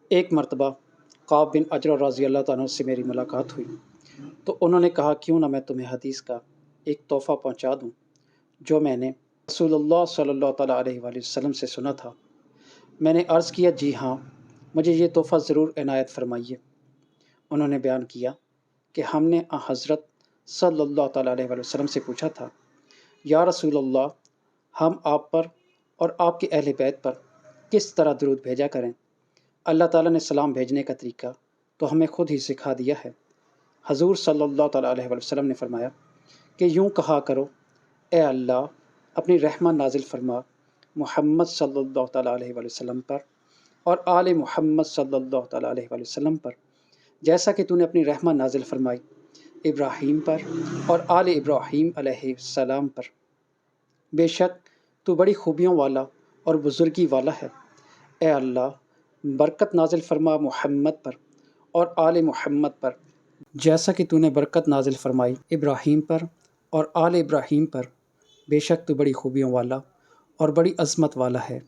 ایک مرتبہ کعب بن عجرہ رضی اللہ تعالیٰ عنہ سے میری ملاقات ہوئی تو انہوں نے کہا کیوں نہ میں تمہیں حدیث کا ایک تحفہ پہنچا دوں جو میں نے رسول اللہ صلی اللہ تعالیٰ علیہ وآلہ وسلم سے سنا تھا۔ میں نے عرض کیا جی ہاں، مجھے یہ تحفہ ضرور عنایت فرمائیے۔ انہوں نے بیان کیا کہ ہم نے حضرت صلی اللہ تعالیٰ علیہ وآلہ وسلم سے پوچھا تھا یا رسول اللہ، ہم آپ پر اور آپ کے اہل بیت پر کس طرح درود بھیجا کریں؟ اللہ تعالیٰ نے سلام بھیجنے کا طریقہ تو ہمیں خود ہی سکھا دیا ہے۔ حضور صلی اللہ تعالیٰ علیہ وآلہ وسلم نے فرمایا کہ یوں کہا کرو، اے اللہ اپنی رحمت نازل فرما محمد صلی اللہ تعالیٰ علیہ وآلہ وسلم پر اور آل محمد صلی اللہ تعالیٰ علیہ وآلہ وسلم پر، جیسا کہ تو نے اپنی رحمت نازل فرمائی ابراہیم پر اور آل ابراہیم علیہ السلام پر۔ بے شک تو بڑی خوبیوں والا اور بزرگی والا ہے۔ اے اللہ برکت نازل فرما محمد پر اور آل محمد پر، جیسا کہ تو نے برکت نازل فرمائی ابراہیم پر اور آل ابراہیم پر۔ بے شک تو بڑی خوبیوں والا اور بڑی عظمت والا ہے۔